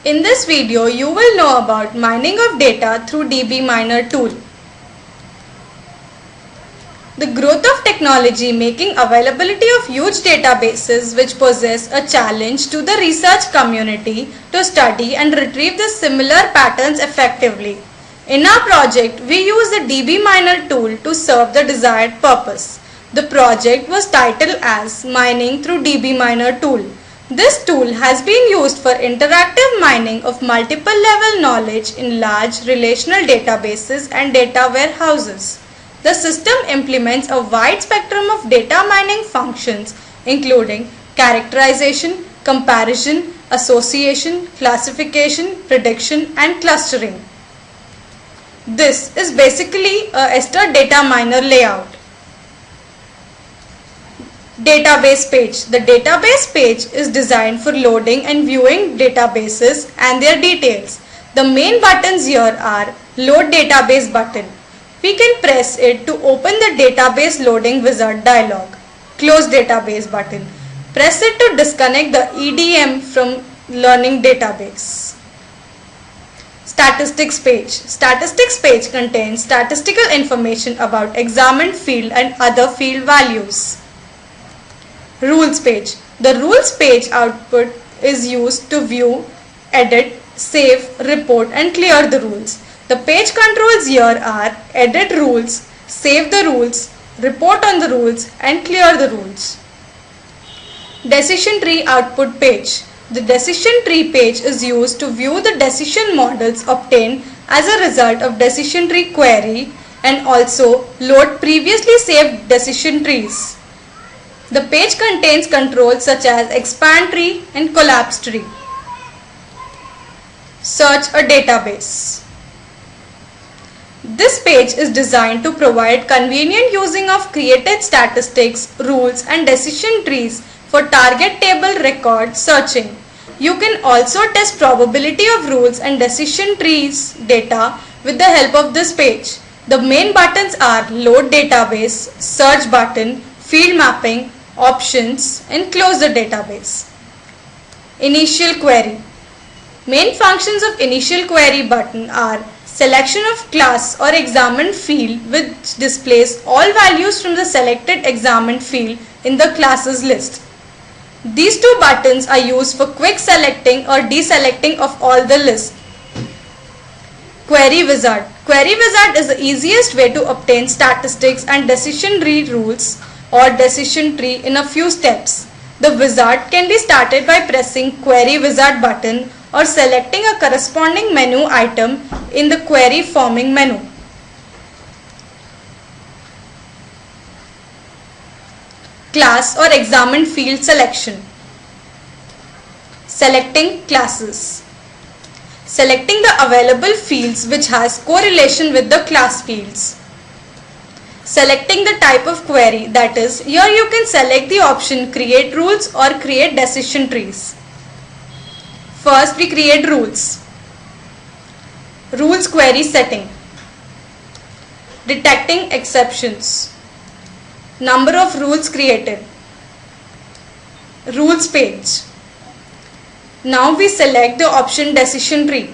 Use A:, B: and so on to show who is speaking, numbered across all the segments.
A: In this video, you will know about mining of data through dbMiner tool. The growth of technology making availability of huge databases which possess a challenge to the research community to study and retrieve the similar patterns effectively. In our project, we use the dbMiner tool to serve the desired purpose. The project was titled as Mining through dbMiner tool. This tool has been used for interactive mining of multiple level knowledge in large relational databases and data warehouses. The system implements a wide spectrum of data mining functions including characterization, comparison, association, classification, prediction and clustering. This is basically a Esther data miner layout. Database page. The database page is designed for loading and viewing databases and their details. The main buttons here are Load Database button. We can press it to open the database loading wizard dialog. Close Database button. Press it to disconnect the EDM from Learning Database. Statistics page. Statistics page contains statistical information about examined field and other field values. Rules page. The rules page output is used to view, edit, save, report and clear the rules. The page controls here are edit rules, save the rules, report on the rules and clear the rules. Decision tree output page. The decision tree page is used to view the decision models obtained as a result of decision tree query and also load previously saved decision trees. The page contains controls such as expand tree and collapse tree. Search a database. This page is designed to provide convenient using of created statistics, rules and decision trees for target table record searching. You can also test probability of rules and decision trees data with the help of this page. The main buttons are Load Database, Search button, Field Mapping, Options and Close the database. Initial query. Main functions of initial query button are selection of class or examined field which displays all values from the selected examined field in the classes list. These two buttons are used for quick selecting or deselecting of all the list. Query wizard. Query wizard is the easiest way to obtain statistics and decision tree rules or decision tree in a few steps. The wizard can be started by pressing Query Wizard button or selecting a corresponding menu item in the query forming menu. Class or examined field selection. Selecting classes. Selecting the available fields which has correlation with the class fields. Selecting the type of query, that is, here you can select the option create rules or create decision trees. First we create rules. Rules query setting. Detecting exceptions. Number of rules created. Rules page. Now we select the option decision tree.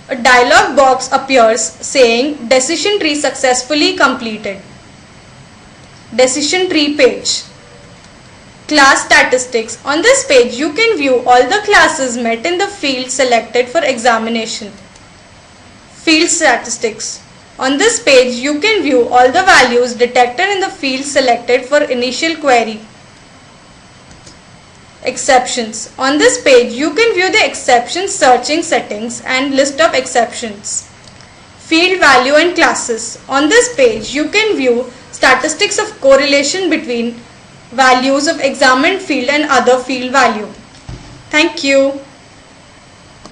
A: A dialog box appears saying decision tree successfully completed. Decision tree page. Class statistics. On this page you can view all the classes met in the field selected for examination. Field statistics. On this page you can view all the values detected in the field selected for initial query. Exceptions. On this page you can view the exception searching settings and list of exceptions. Field value and classes. On this page you can view statistics of correlation between values of examined field and other field value. Thank you.